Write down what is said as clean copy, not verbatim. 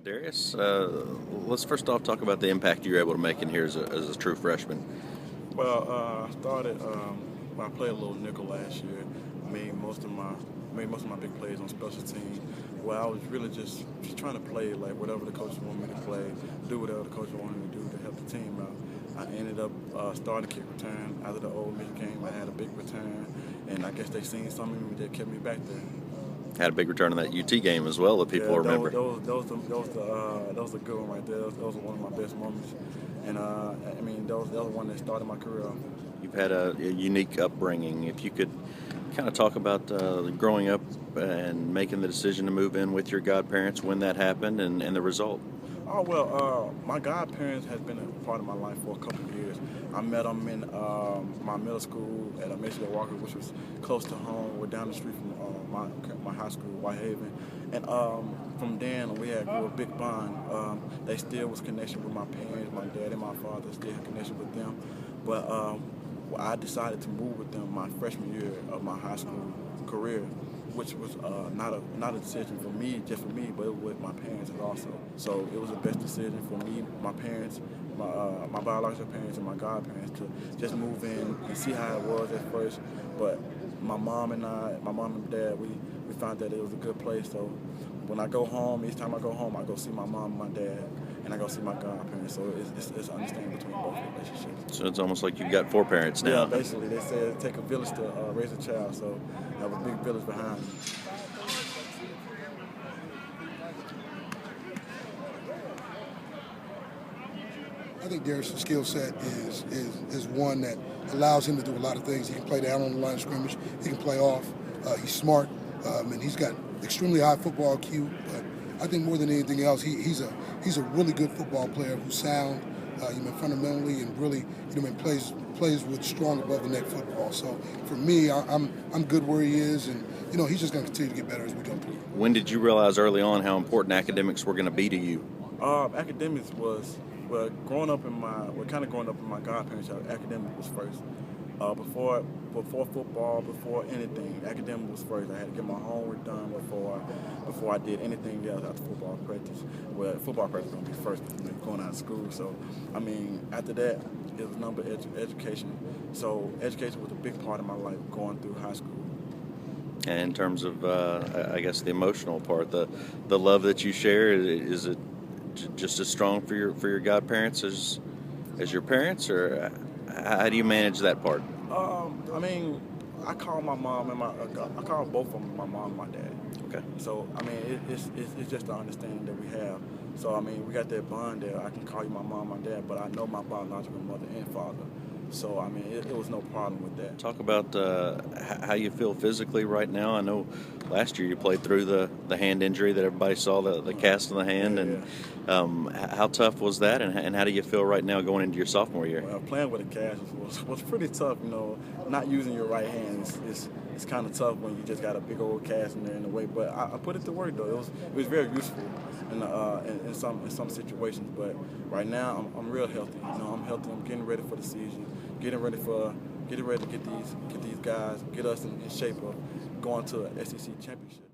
Darrius, let's first off talk about the impact you were able to make in here as a true freshman. Well, I started. I played a little nickel last year. Made most of my big plays on special teams. Well, I was really just trying to play like whatever the coach wanted me to play, do whatever the coach wanted me to do to help the team out. I ended up starting kick return after the Ole Miss game. I had a big return, and I guess they seen something in me that kept me back there. Had a big return in that UT game as well that people remember. Those are good one right there. Those are one of my best moments, and those are one that started my career off. You've had a unique upbringing. If you could kind of talk about growing up and making the decision to move in with your godparents, when that happened, and the result. Oh, well, my godparents has been a part of my life for a couple of years. I met them in my middle school at Michigan Walker, which was close to home. We're down the street from my high school, Whitehaven. And from then, we had a big bond. They still was connection with my parents, my dad and my father, still had connection with them. But I decided to move with them my freshman year of my high school career, which was not a decision for me, just for me, but with my parents also. So it was the best decision for me, my parents, my biological parents, and my godparents to just move in and see how it was at first. But my mom and dad, we found that it was a good place. So when I go home, each time I go home, I go see my mom and my dad, and I go see my godparents. So it's understanding between both relationships. So it's almost like you've got four parents now. Yeah, basically. They said it take a village to raise a child, so I have a big village behind me. I think Darrius' skill set is one that allows him to do a lot of things. He can play down on the line of scrimmage. He can play off. He's smart, and he's got extremely high football IQ. But I think more than anything else, he's a really good football player who's sound, fundamentally, and really plays with strong above the neck football. So for me, I'm good where he is, and he's just going to continue to get better as we go through. When did you realize early on how important academics were going to be to you? Academics was growing up in my godparents' house. Academics was first. Before football, before anything, academic was first. I had to get my homework done before I did anything else after football practice. Well, football practice was going to be first, going out of school. So, after that, it was number education. So, education was a big part of my life going through high school. And in terms of, I guess, the emotional part, the love that you share, is it just as strong for your godparents as your parents, or how do you manage that part? I call my mom and I call both of them my mom and my dad. Okay. So it's just the understanding that we have. So we got that bond there. I can call you my mom, and my dad, but I know my biological mother and father. So it was no problem with that. Talk about how you feel physically right now. I know last year you played through the hand injury that everybody saw, the cast on the hand, and how tough was that, and how do you feel right now going into your sophomore year? Well, playing with a cast was pretty tough. Not using your right hand is kind of tough when you just got a big old cast in there in the way. But I put it to work though. It was very useful in some situations. But right now I'm real healthy. I'm healthy. I'm getting ready for the season. Getting ready to get these guys, get us in shape of going to an SEC championship.